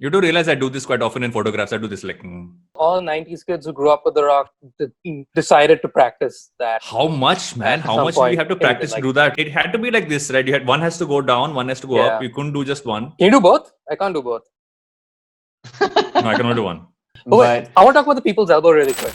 You do realize I do this quite often in photographs. I do this like... All 90s kids who grew up with The Rock decided to practice that. How much, man? How much do you have to practice to do that? It had to be like this, right? You had one has to go down, one has to go up. You couldn't do just one. Can you do both? I can't do both. No, I can only do one. Oh, wait. I want to talk about the people's elbow really quick.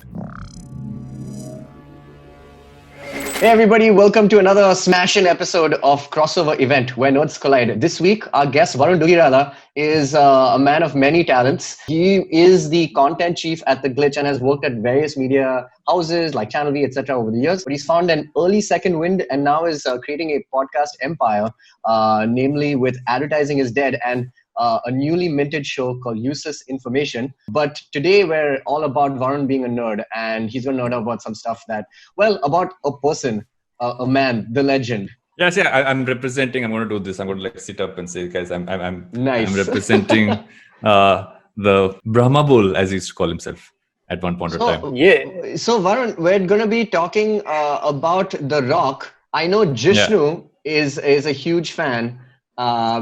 Hey everybody, welcome to another smash-in episode of Crossover Event where nerds collide. This week, our guest Varun Duggirala is a man of many talents. He is the content chief at The Glitch and has worked at various media houses like Channel V, etc. over the years. But he's found an early second wind and now is creating a podcast empire, namely with Advertising is Dead and a newly minted show called Useless Information. But today we're all about Varun being a nerd, and he's going to nerd about some stuff that, well, about a person, a man, the legend. Yes, yeah, I'm representing. I'm going to do this. I'm going to like sit up and say, guys, I'm nice. I'm representing the Brahma Bull, as he used to call himself at one point of time. Yeah. So Varun, we're going to be talking about The Rock. I know Jishnu is a huge fan.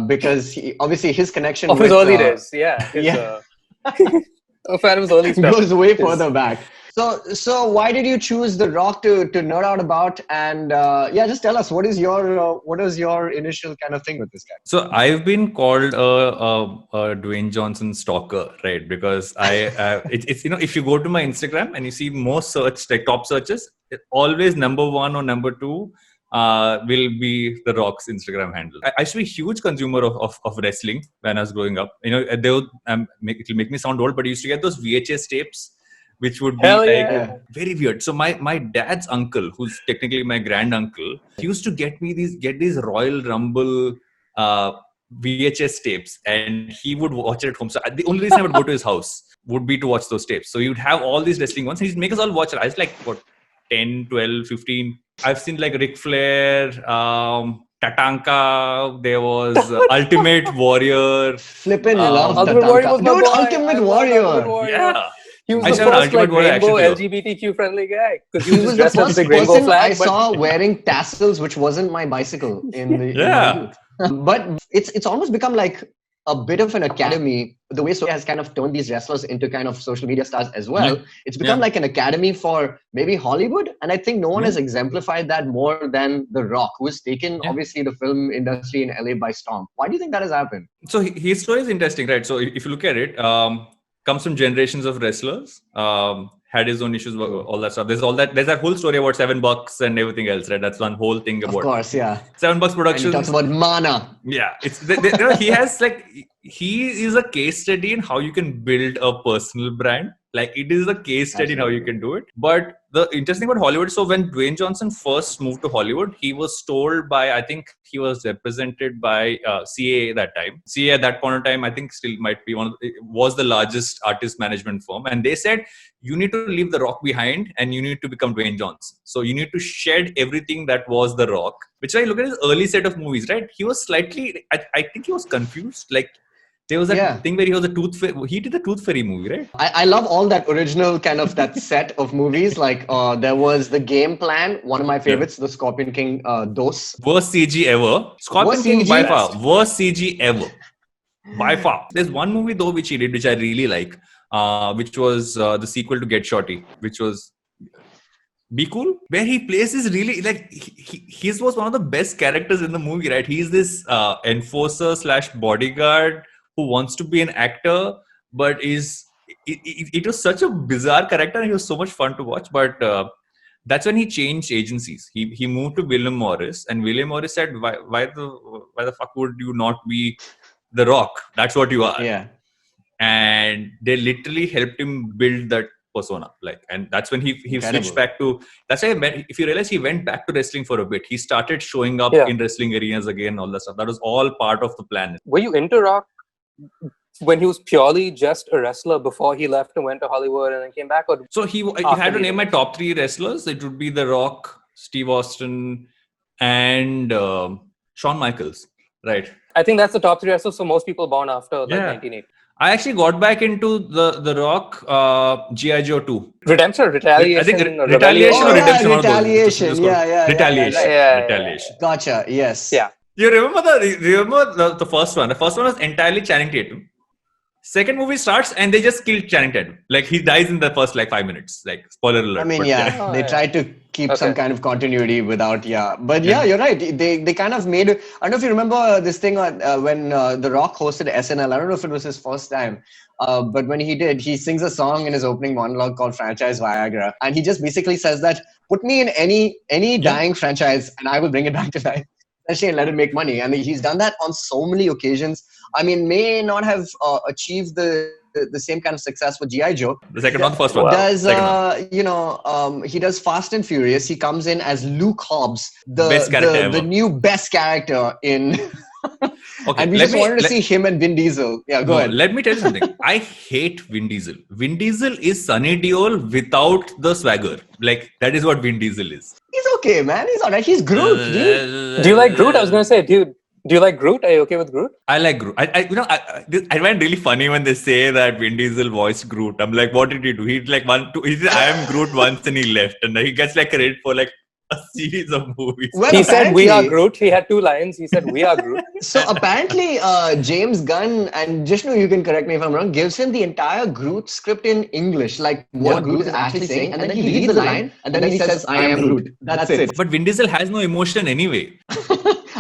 Because obviously his connection of his early days, a fan of his early stuff goes way further back. So why did you choose The Rock to nerd out about? And just tell us what is your initial kind of thing with this guy? So I've been called a Dwayne Johnson stalker, right? Because it's if you go to my Instagram and you see most search like top searches, always number one or number two. Will be The Rock's Instagram handle. I used to be a huge consumer of wrestling when I was growing up. You know, they would it'll make me sound old, but I used to get those VHS tapes, which would be very weird. So my dad's uncle, who's technically my grand uncle, he used to get these Royal Rumble VHS tapes, and he would watch it at home. So the only reason I would go to his house would be to watch those tapes. So he would have all these wrestling ones, and he'd make us all watch it. I was like, 10, 12, 15. I've seen like Ric Flair, Tatanka, there was Ultimate Warrior. Flippin' love Tatanka. Dude, Ultimate Warrior. Yeah. He was the first like rainbow LGBTQ friendly guy. Because he was the first person flag, I saw wearing tassels, which wasn't my bicycle in the youth. But it's almost become like a bit of an academy, the way social has kind of turned these wrestlers into kind of social media stars as well. It's become like an academy for maybe Hollywood. And I think no one has exemplified that more than The Rock, who has taken obviously the film industry in LA by storm. Why do you think that has happened? So his story is interesting, right? So if you look at it, comes from generations of wrestlers, had his own issues, all that stuff. There's that whole story about $7 and everything else, right? That's one whole thing about. Of course, yeah. $7 Productions. And he talks about mana. Yeah, it's he has he is a case study in how you can build a personal brand. Like it is a case study in how you can do it. But the interesting about Hollywood, so when Dwayne Johnson first moved to Hollywood, he was told by, I think he was represented by CA that time. CA at that point in time, I think still might be was the largest artist management firm. And they said, you need to leave The Rock behind and you need to become Dwayne Johnson. So you need to shed everything that was The Rock. Which I look at his early set of movies, right? He was slightly, I think he was confused. Like, there was that thing where he was he did a Tooth Fairy movie, right? I love all that original kind of that set of movies. Like there was The Game Plan, one of my favorites, The Scorpion King Dos. Worst CG ever. Scorpion King by far. Worst CG ever. By far. There's one movie though which he did, which I really like, which was the sequel to Get Shorty, which was Be Cool, where he plays this really, like, he was one of the best characters in the movie, right? He's this enforcer / bodyguard who wants to be an actor, but it was such a bizarre character and it was so much fun to watch. But that's when he changed agencies. He moved to William Morris, and William Morris said, why the fuck would you not be The Rock? That's what you are. Yeah. And they literally helped him build that persona. And that's when he switched back to, that's why if you realize he went back to wrestling for a bit. He started showing up in wrestling arenas again, all that stuff. That was all part of the plan. Were you into Rock when he was purely just a wrestler before he left and went to Hollywood and then came back? Or so if I had to name my top 3 wrestlers, it would be The Rock, Steve Austin, and Shawn Michaels, right? I think that's the top 3 wrestlers for most people born after 1980. I actually got back into the Rock, G.I. Joe 2. Retaliation. I think Retaliation or Redemption. Retaliation. Retaliation. Gotcha. Yes. Yeah. You remember the first one? The first one was entirely Channing Tatum. Second movie starts and they just kill Channing Tatum. Like he dies in the first like 5 minutes. Like spoiler alert. I mean, but yeah, they tried to keep some kind of continuity without, But yeah, you're right. They kind of made it. I don't know if you remember this thing on when The Rock hosted SNL. I don't know if it was his first time. But when he did, he sings a song in his opening monologue called Franchise Viagra. And he just basically says that, put me in any dying franchise and I will bring it back to life. Essentially, and let it make money. I mean, he's done that on so many occasions. I mean, may not have achieved the same kind of success with G.I. Joe. The second one, the first one. Does he does Fast and Furious. He comes in as Luke Hobbs, the new best character in. Okay, and we just wanted to see him and Vin Diesel. Yeah, go ahead. Let me tell you something. I hate Vin Diesel. Vin Diesel is Sunny Deol without the swagger. Like that is what Vin Diesel is. He's okay, man. He's alright. He's Groot, dude. Do you like Groot? I was gonna say, dude. Do you like Groot? Are you okay with Groot? I like Groot. I find it really funny when they say that Vin Diesel voiced Groot. I'm like, what did he do? He's like he said, I am Groot once and he left. And he gets like credit for like a series of movies. Well, he said, we are Groot. He had 2 lines. He said, we are Groot. So apparently, James Gunn, and Jishnu, you can correct me if I'm wrong, gives him the entire Groot script in English, like what Groot is actually saying. And then he reads the line and then he says, I am Groot. That's it. But Vin Diesel has no emotion anyway.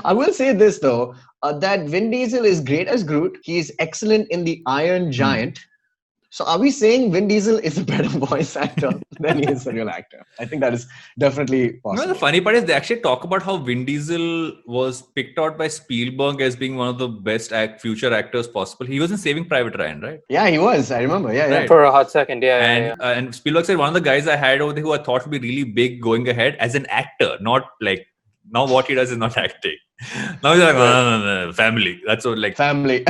I will say this though, that Vin Diesel is great as Groot. He's excellent in the Iron Giant. So are we saying Vin Diesel is a better voice actor than he is a real actor? I think that is definitely possible. You know, the funny part is they actually talk about how Vin Diesel was picked out by Spielberg as being one of the best future actors possible. He was in Saving Private Ryan, right? Yeah, he was. I remember. Yeah, right. For a hot second. And Spielberg said one of the guys I had over there who I thought would be really big going ahead as an actor, not like now what he does is not acting. Now he's like, no, family. That's what, like family.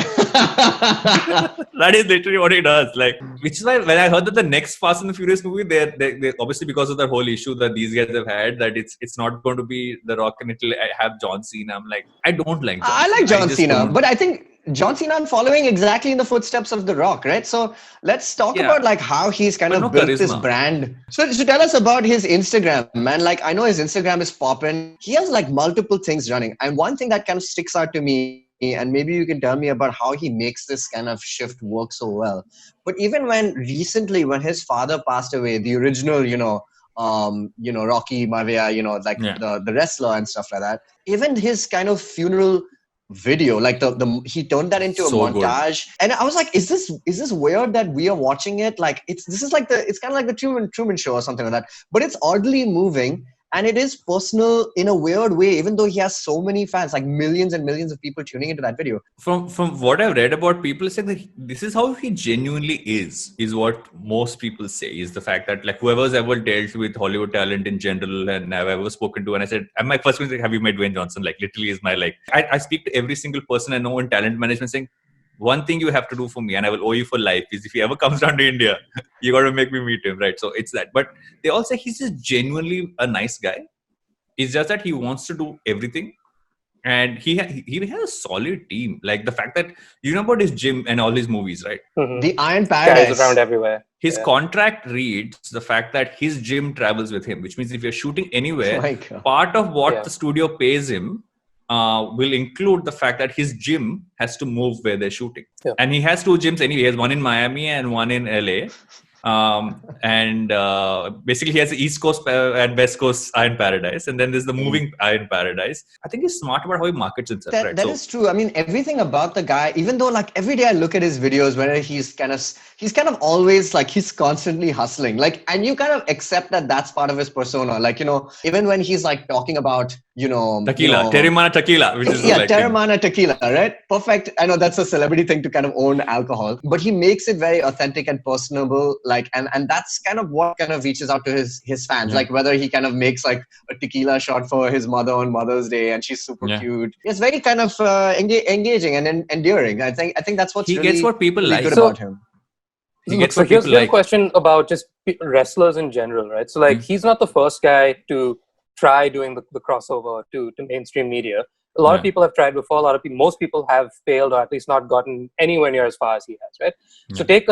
That is literally what he does. Like, which is why when I heard that the next Fast and the Furious movie, they obviously because of that whole issue that these guys have had, that it's not going to be The Rock and it'll have John Cena. I'm like, I don't like John Cena. I like John Cena, but I think John Cena following exactly in the footsteps of The Rock, right? So let's talk about like how he's kind of built this brand. So tell us about his Instagram, man. Like I know his Instagram is popping. He has like multiple things running. And one thing that kind of sticks out to me, and maybe you can tell me about how he makes this kind of shift work so well. But even when his father passed away, the original, Rocky Maivia, the wrestler and stuff like that, even his kind of funeral video, like he turned that into a montage. Good. And I was like, is this weird that we are watching it? Like it's kind of like the Truman Show or something like that, but it's oddly moving. And it is personal in a weird way, even though he has so many fans, like millions and millions of people tuning into that video. From what I've read about people, saying that this is how he genuinely is what most people say, is the fact that like whoever's ever dealt with Hollywood talent in general and I've ever spoken to, and I said, and my first question is, have you met Dwayne Johnson? Like literally is my like, I speak to every single person I know in talent management saying, one thing you have to do for me and I will owe you for life is if he ever comes down to India, you got to make me meet him, right? So it's that. But they all say he's just genuinely a nice guy. It's just that he wants to do everything. And he has a solid team. Like the fact that you know about his gym and all his movies, right? Mm-hmm. The Iron Paradise. Guys around everywhere. His contract reads the fact that his gym travels with him, which means if you're shooting anywhere, part of what the studio pays him will include the fact that his gym has to move where they're shooting. Yeah. And he has 2 gyms anyway. He has one in Miami and one in LA. Basically he has the East Coast and West Coast Iron Paradise. And then there's the moving Iron Paradise. I think he's smart about how he markets himself. That is true. I mean, everything about the guy, even though like every day I look at his videos where he's kind of always like, he's constantly hustling. Like, and you kind of accept that that's part of his persona. Like, even when he's like talking about, tequila, Terramana tequila, which is Terramana tequila, right? Perfect. I know that's a celebrity thing to kind of own alcohol, but he makes it very authentic and personable. Like, and that's kind of what kind of reaches out to his fans. Like whether he kind of makes like a tequila shot for his mother on Mother's Day and she's super cute. It's very kind of engaging and endearing. I think that's what's he gets what people like about him. So here's a question about just wrestlers in general, right? So like he's not the first guy to try doing the crossover to mainstream media. A lot of people have tried before. Most people have failed or at least not gotten anywhere near as far as he has, right? So take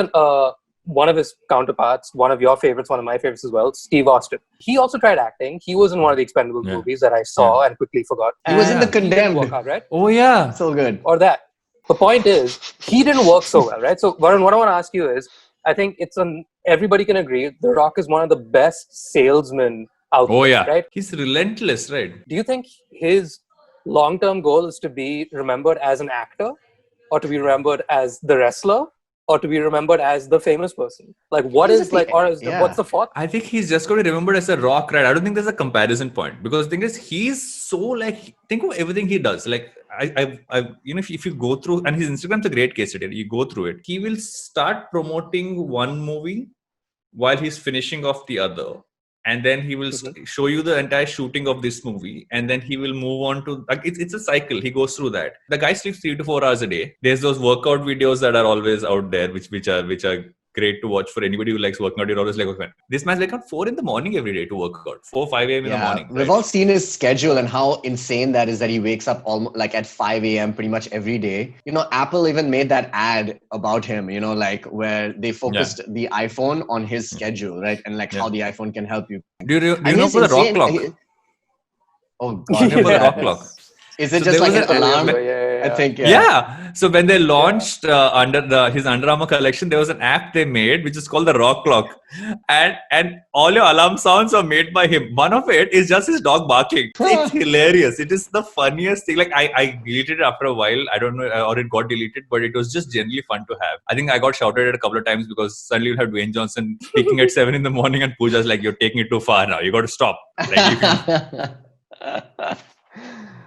one of his counterparts, one of your favorites, one of my favorites as well, Steve Austin. He also tried acting. He was in one of the Expendables movies that I saw and quickly forgot. He was in The Condemned. Out, right? Oh yeah, so good. Or that. The point is, he didn't work so well, right? So, Varun, what I want to ask you is, I think everybody can agree, The Rock is one of the best salesmen out there, right? He's relentless, right? Do you think his long-term goal is to be remembered as an actor, or to be remembered as the wrestler, or to be remembered as the famous person? Like, what's the thought? I think he's just going to be remembered as a Rock, right? I don't think there's a comparison point, because the thing is, he's so like, think of everything he does. Like, if you go through, and his Instagram's a great case study. You go through it, he will start promoting one movie while he's finishing off the other. And then he will show you the entire shooting of this movie, and then he will move on to like it's a cycle. He goes through that. The guy sleeps 3 to 4 hours a day. There's those workout videos that are always out there, which are great to watch for anybody who likes working out. You're always like, okay, this man's like at 4 in the morning every day to work out. 4, 5 a.m. in the morning. We've all seen his schedule and how insane that is, that he wakes up almost like at 5 a.m. pretty much every day. You know, Apple even made that ad about him, you know, like where they focused the iPhone on his schedule, right? And like how the iPhone can help you. Do you know for the rock clock? Oh God. Remember the rock clock? Is it just like an alarm? I think, So when they launched under his Under Armour collection, there was an app they made which is called the Rock Clock, and all your alarm sounds are made by him. One of it is just his dog barking. It's hilarious. It is the funniest thing. Like I deleted it after a while. I don't know, or it got deleted, but it was just generally fun to have. I think I got shouted at a couple of times because suddenly you have Dwayne Johnson speaking at 7 in the morning, and Pooja's like, "You're taking it too far now. You got to stop."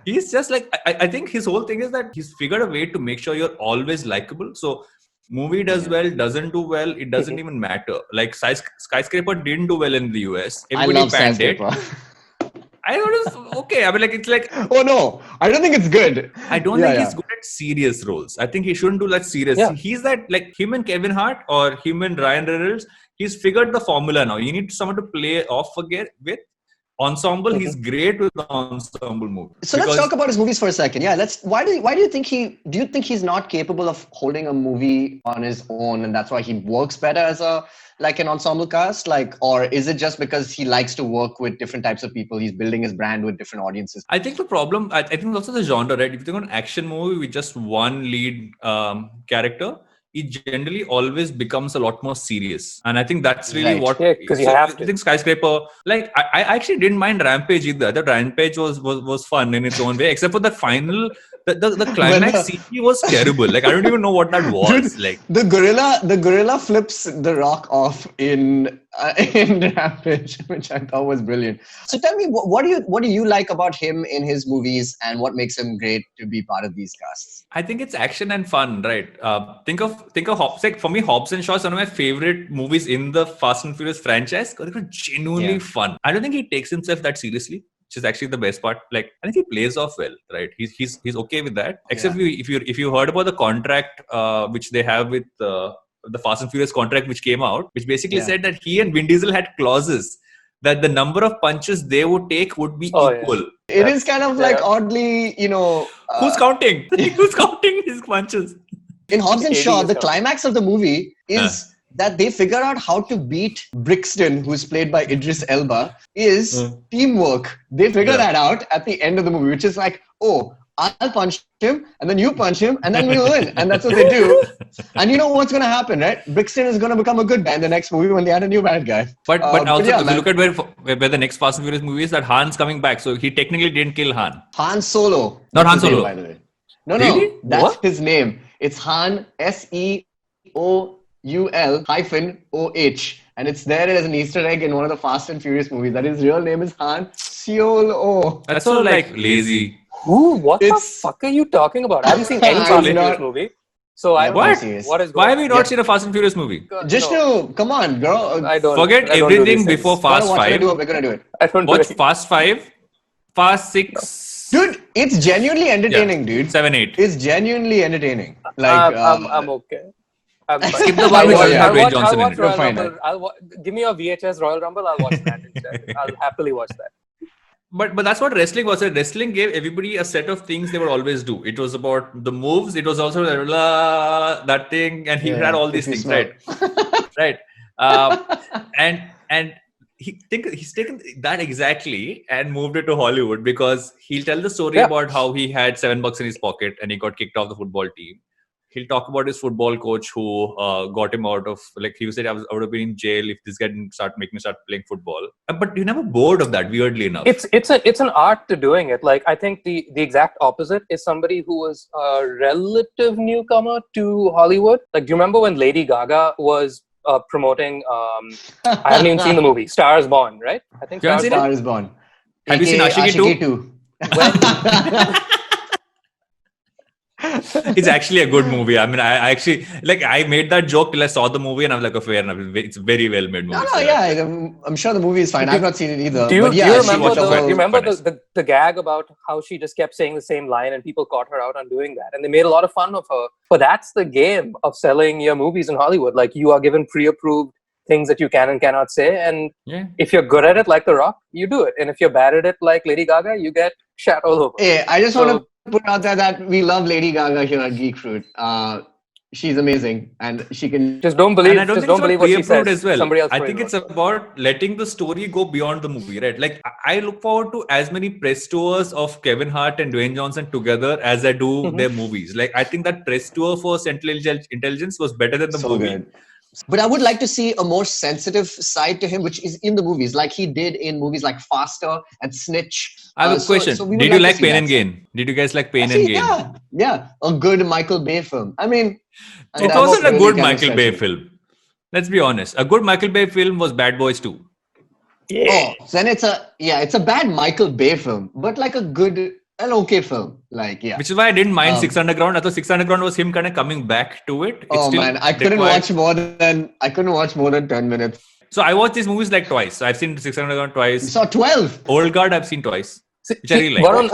He's just like, I think his whole thing is that he's figured a way to make sure you're always likable. So movie does well, doesn't do well, it doesn't even matter. Like Skyscraper didn't do well in the US. Everybody I love panned Skyscraper. I thought it was okay. I mean, like, it's like... Oh no, I don't think it's good. I don't think he's good at serious roles. I think he shouldn't do that serious. Yeah. He's that, like, him and Kevin Hart or him and Ryan Reynolds, he's figured the formula now. You need someone to play off again with. Ensemble, he's great with the ensemble movie. So let's talk about his movies for a second. Yeah, why do you think he's not capable of holding a movie on his own, and that's why he works better as an ensemble cast? Like, or is it just because he likes to work with different types of people? He's building his brand with different audiences. I think the problem, I think also the genre, right? If you think of an action movie with just one lead character, it generally always becomes a lot more serious. And I think that's really what... Yeah, because you have to. I think Skyscraper... Like, I actually didn't mind Rampage either. The Rampage was fun in its own way, except for the final... The climax CG was terrible. Like, I don't even know what that was. Dude, like the gorilla flips The Rock off in Rampage, which I thought was brilliant. So tell me, what do you like about him in his movies, and what makes him great to be part of these casts? I think it's action and fun, right? Think of Hobbs. Like, for me, Hobbs and Shaw is one of my favorite movies in the Fast and Furious franchise because it was genuinely fun. I don't think he takes himself that seriously, which is actually the best part. Like, I think he plays off well, right? He's okay with that. Except if you heard about the contract which they have with the Fast and Furious contract which came out, which basically said that he and Vin Diesel had clauses that the number of punches they would take would be equal. Yeah. It is kind of like oddly, who's counting? Who's counting his punches? In Hobbs and Shaw, the climax of the movie is that they figure out how to beat Brixton, who's played by Idris Elba, is teamwork. They figure that out at the end of the movie, which is like, oh, I'll punch him, and then you punch him, and then we'll win. And that's what they do. And you know what's going to happen, right? Brixton is going to become a good guy in the next movie when they add a new bad guy. But also, if you look at where the next Fast and Furious movie is, that Han's coming back. So he technically didn't kill Han. Han Solo. Not Han Solo. By the way. No. That's his name. It's Han, SEOUL-OH. And it's there as an Easter egg in one of the Fast and Furious movies. That his real name is Han Solo. That's so like lazy. What the fuck are you talking about? I haven't seen any Fast and Furious movie. So Why have you not seen a Fast and Furious movie? Just to, come on, girl. Forget everything before Fast 5. We're going to do it. Watch Fast 5, Fast 6. Dude, it's genuinely entertaining, dude. 7, 8. It's genuinely entertaining. Like, I'm okay. Skip the one with Dwayne Johnson in it. Royal Rumble. Give me a VHS Royal Rumble. I'll watch that instead. I'll happily watch that. But that's what wrestling was. Wrestling gave everybody a set of things they would always do. It was about the moves. It was also that thing, and he had all these things, right? Right. And he's taken that exactly and moved it to Hollywood because he'll tell the story about how he had $7 in his pocket and he got kicked off the football team. he'll talk about his football coach who got him out of, like, he said, I would have been in jail if this guy didn't make me start playing football. But you're never bored of that, weirdly enough. It's an art to doing it. Like, I think the exact opposite is somebody who was a relative newcomer to Hollywood. Like, do you remember when Lady Gaga was promoting, I haven't even seen the movie, Star is Born, right? I think Star is Born. Have you seen Ashiki 2? It's actually a good movie. I mean, I actually, like, I made that joke till I saw the movie and I'm like, oh, fair enough. It's a very well made movie. I'm sure the movie is fine. I've not seen it either. Do you remember the gag about how she just kept saying the same line and people caught her out on doing that? And they made a lot of fun of her. But that's the game of selling your movies in Hollywood. Like, you are given pre-approved things that you can and cannot say. And if you're good at it, like The Rock, you do it. And if you're bad at it, like Lady Gaga, you get shat all over. Hey, I just want to put out there that we love Lady Gaga here at Geek Fruit. She's amazing, and she can just don't believe. Just don't believe what she says. As well. Somebody else. I think it's about letting the story go beyond the movie, right? Like, I look forward to as many press tours of Kevin Hart and Dwayne Johnson together as I do their movies. Like, I think that press tour for Central Intelligence was better than the movie. Good. But I would like to see a more sensitive side to him, which is in the movies, like he did in movies like Faster and Snitch. I have a question. Did you like Pain and Gain? Did you guys like Pain and Gain? Yeah. A good Michael Bay film. I mean, it wasn't a good Michael Bay film. Let's be honest. A good Michael Bay film was Bad Boys 2. Yeah. Oh, then it's a bad Michael Bay film, but like an okay film. Like, yeah. Which is why I didn't mind Six Underground. I thought Six Underground was him kind of coming back to it. I couldn't watch more than 10 minutes. So I watched these movies like twice. So I've seen Six Underground twice. You saw 12. Old Guard I've seen twice. Which I really like. Varun,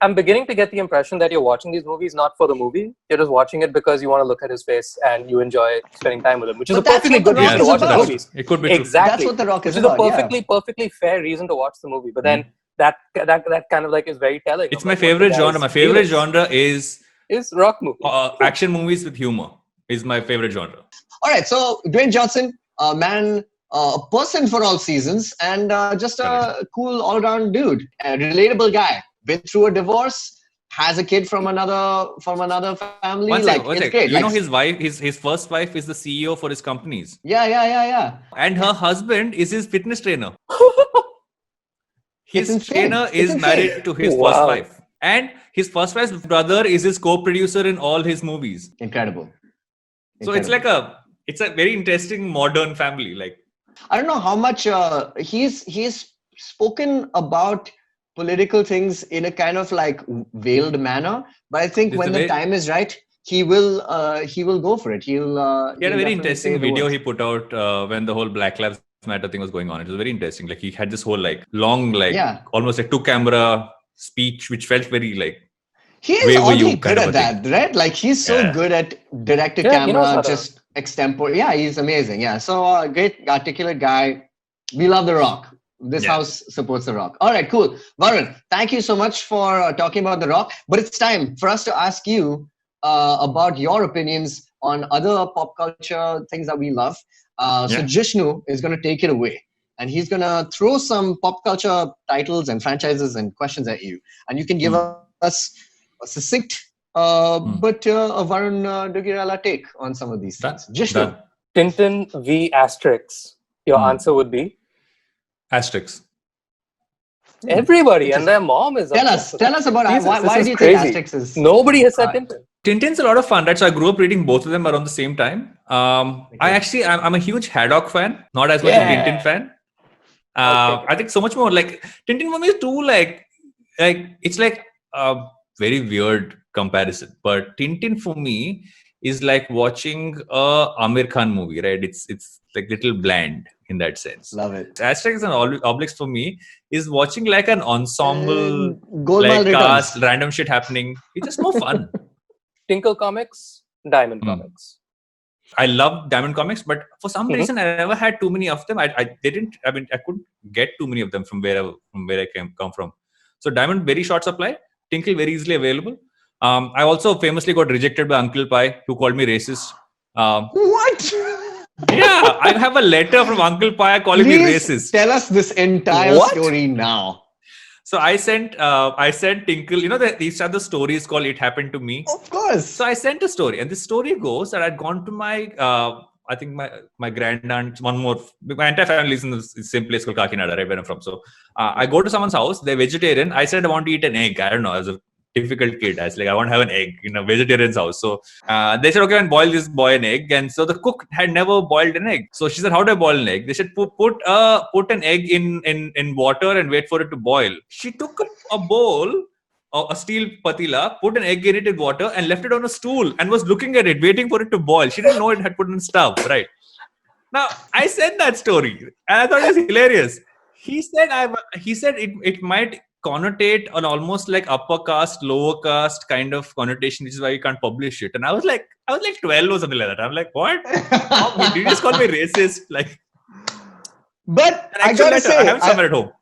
I'm beginning to get the impression that you're watching these movies not for the movie. You're just watching it because you want to look at his face and you enjoy spending time with him, which is a perfectly good reason to watch the movies. It could be exactly. That's what The Rock is about. Which is a perfectly fair reason to watch the movie. But then that kind of like is very telling. It's my favorite genre. My favorite genre is rock movies. Action movies with humor is my favorite genre. All right, so Dwayne Johnson, a person for all seasons, and just a cool all-around dude, a relatable guy. Been through a divorce, has a kid from another family. It's great. You know, his wife, his first wife is the CEO for his companies. Yeah. And her husband is his fitness trainer. His trainer is married to his first wife. And his first wife's brother is his co-producer in all his movies. Incredible. So it's a very interesting modern family. Like, I don't know how much he's spoken about political things in a kind of like veiled manner, but I think when the time is right, he will go for it. He had a very interesting video he put out when the whole Black Lives Matter thing was going on. It was very interesting. Like, he had this whole long almost like 2-camera speech, which felt very like. He is oddly good at that, right? Like, he's so good at directed camera, just extempore. Yeah, he's amazing. Yeah, so great articulate guy. We love The Rock. This house supports The Rock. All right, cool. Varun, thank you so much for talking about The Rock. But it's time for us to ask you about your opinions on other pop culture things that we love. So Jishnu is going to take it away. And he's going to throw some pop culture titles and franchises and questions at you. And you can give us a succinct but a Varun Duggirala take on some of these things. Jishnu. Tintin v Asterix. Your answer would be? Asterix. Everybody and their mom is. Tell us about why do you think Asterix is? Nobody has said Tintin. Tintin's a lot of fun, right? So I grew up reading both of them around the same time. I'm a huge Haddock fan, not as much a Tintin fan. I think so much more like Tintin for me is too like it's like a very weird comparison, but Tintin for me is like watching a Amir Khan movie, right? It's like little bland in that sense. Love it. Asterix and Obelix for me is watching like an ensemble, cast, random shit happening. It's just more fun. Tinkle Comics, Diamond Comics. I love Diamond Comics, but for some reason I never had too many of them. I couldn't get too many of them from where I come from. So Diamond, very short supply. Tinkle, very easily available. I also famously got rejected by Uncle Pai, who called me racist. What? Yeah, I have a letter from Uncle Pai calling me racist. Tell us this entire story now. So I sent Tinkle, these are the stories called It Happened to Me. Of course. So I sent a story, and the story goes that I'd gone to my, I think my grandaunt, my entire family is in the same place called Kakinada, right, where I'm from. So I go to someone's house, they're vegetarian. I said I want to eat an egg. I don't know, as a difficult kid, I was like, I want to have an egg in a vegetarian's house. So they said, okay, and boil an egg. And so the cook had never boiled an egg. So she said, how do I boil an egg? They said, put an egg in water and wait for it to boil. She took a bowl, a steel patila, put an egg in it in water and left it on a stool and was looking at it, waiting for it to boil. She didn't know it had put in stuff, right? Now, I said that story and I thought it was hilarious. He said it might connotate an almost like upper caste, lower caste kind of connotation, which is why you can't publish it. And I was like 12 or something like that. I'm like, what? Did you just call me racist? Like, but I gotta say, I have it somewhere at home.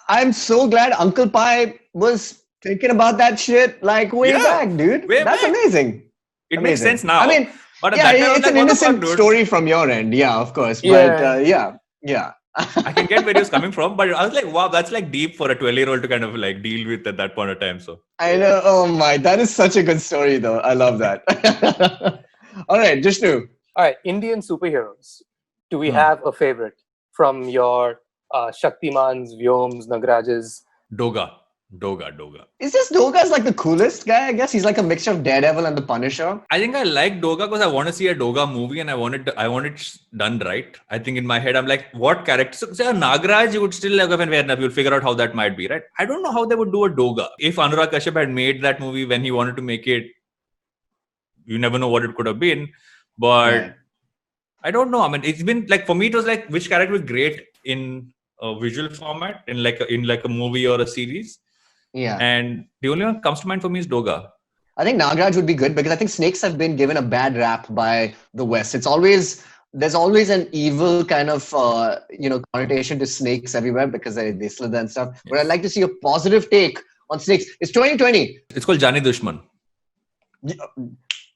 I'm so glad Uncle Pi was thinking about that shit like way back, dude. That's amazing. It makes sense now. I mean, but it's an innocent story from your end, yeah, of course. But yeah. I can get where he was coming from, but I was like, wow, that's like deep for a 12-year-old to kind of like deal with at that point of time. So I know. Oh my, that is such a good story, though. I love that. All right, Jishnu. All right, Indian superheroes. Do we have a favorite from your Shaktimans, Vyoms, Nagrajas? Doga. Is this Doga's like the coolest guy? I guess he's like a mixture of Daredevil and the Punisher. I think I like Doga because I want to see a Doga movie and I want it done right. I think in my head I'm like, what character? So say a Nagraj, you would still like when you'll figure out how that might be, right? I don't know how they would do a Doga. If Anurag Kashyap had made that movie when he wanted to make it, you never know what it could have been. But I don't know. I mean, it's been like, for me, it was like, which character was great in a visual format, in like a movie or a series. Yeah. And the only one that comes to mind for me is Doga. I think Nagraj would be good because I think snakes have been given a bad rap by the West. There's always an evil kind of connotation to snakes everywhere because they slither and stuff. Yes. But I'd like to see a positive take on snakes. It's 2020. It's called Jani Dushman.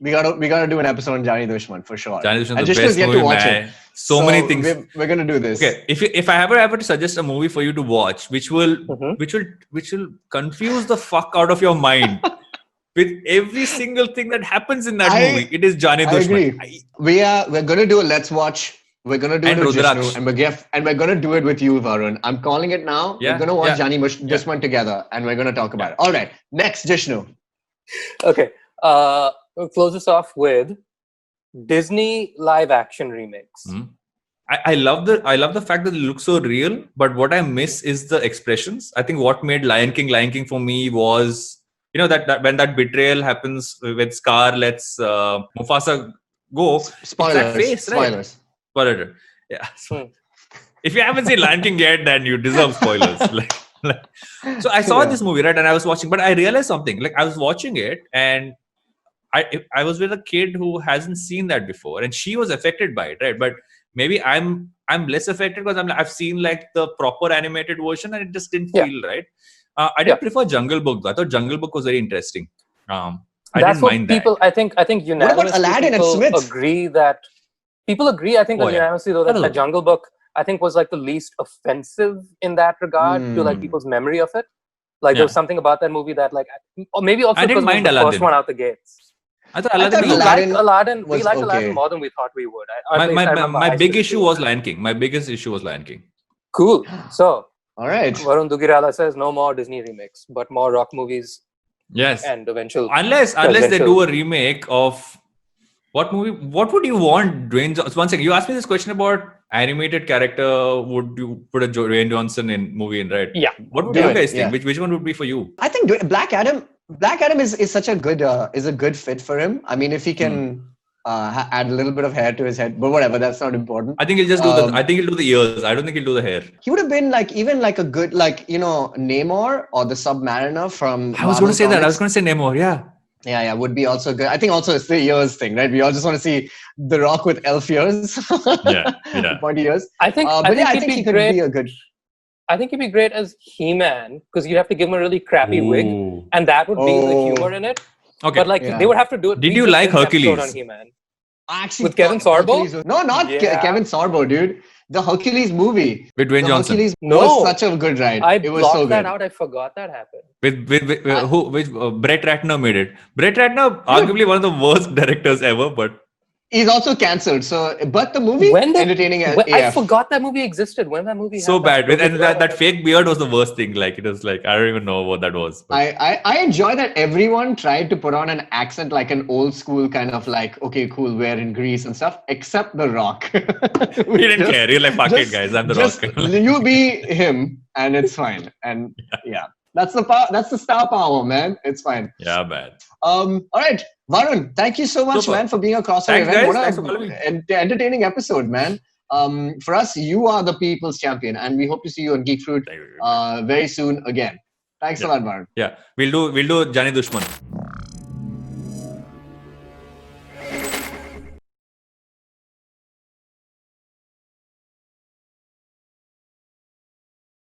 We gotta do an episode on Jani Dushman for sure. Jani Dushman is the best movie, man. So many things. We're gonna do this. Okay, if I ever to suggest a movie for you to watch, which will confuse the fuck out of your mind with every single thing that happens in that movie, it is Jani Dushman. I agree. We're gonna do a Let's Watch. We're gonna do it with Jishnu, and we're gonna do it with you, Varun. I'm calling it now. We're gonna watch Jani Dushman together, and we're gonna talk about it. All right, next, Jishnu. Okay. We'll close this off with Disney live action remakes. I love the fact that it looks so real, but what I miss is the expressions. I think what made Lion King for me was, that when that betrayal happens with Scar lets Mufasa go. Spoilers. That face, right? Spoiler. Yeah. If you haven't seen Lion King yet, then you deserve spoilers. So I saw this movie, right, and I was watching, but I realized something. Like I was watching it, and I was with a kid who hasn't seen that before, and she was affected by it, right? But maybe I'm less affected because I've seen like the proper animated version, and it just didn't feel right. I did prefer Jungle Book though. I thought Jungle Book was very interesting. I didn't mind people, that. I think unanimously people agree that unanimously though that the Jungle Book I think was like the least offensive in that regard to like people's memory of it. Like there was something about that movie that like, or maybe also because it was the first one out the gates. I thought Aladdin we liked Aladdin more than we thought we would. My big issue was Lion King. My biggest issue was Lion King. Cool. So, all right. Varun Duggirala says no more Disney remakes, but more Rock movies. Yes. And eventual. Unless they do a remake of what movie? What would you want Dwayne Johnson? One second. You asked me this question about animated character. Would you put a Dwayne Johnson in movie in, right? Yeah. What would you guys think? Which one would be for you? I think Black Adam is such a good fit for him. I mean, if he can add a little bit of hair to his head, but whatever, that's not important. I think he'll just do I think he'll do the ears. I don't think he'll do the hair. He would have been like even like a good Namor or the Submariner from. I was going to say that. I was going to say Namor. Yeah. Yeah, would be also good. I think also it's the ears thing, right? We all just want to see The Rock with elf ears. Yeah. Pointy ears. I think he could be a good. I think he'd be great as He-Man because you'd have to give him a really crappy wig, and that would be the humor in it. Okay, but they would have to do it. Did you like Hercules? On He-Man? Actually, with Kevin Sorbo? No, not Kevin Sorbo, dude. the Hercules movie with Dwayne the Johnson. Hercules No. was such a good ride. I It was blocked so that good. out. I forgot that happened. With who? Which Brett Ratner made it. Brett Ratner, arguably one of the worst directors ever, but He's also cancelled. So, but the movie entertaining as I AF. forgot that movie existed. When that movie so happened. bad. And that fake beard was the worst thing. Like it was like I don't even know what that was. But. I enjoy that everyone tried to put on an accent like an old school kind of like, okay, cool, we're in Greece and stuff, except The Rock. He didn't care. You're like, fuck it, guys. I'm The Rock. You be him and it's fine. And yeah. That's the power. That's the star power, man. It's fine. Yeah, man. All right, Varun, thank you so much, man, for being a crossover event. Guys. What Thanks for calling an entertaining episode, man. For us, you are the people's champion, and we hope to see you on Geek Fruit very soon again. Thanks a lot, Varun. Yeah, we'll do Jani Dushman.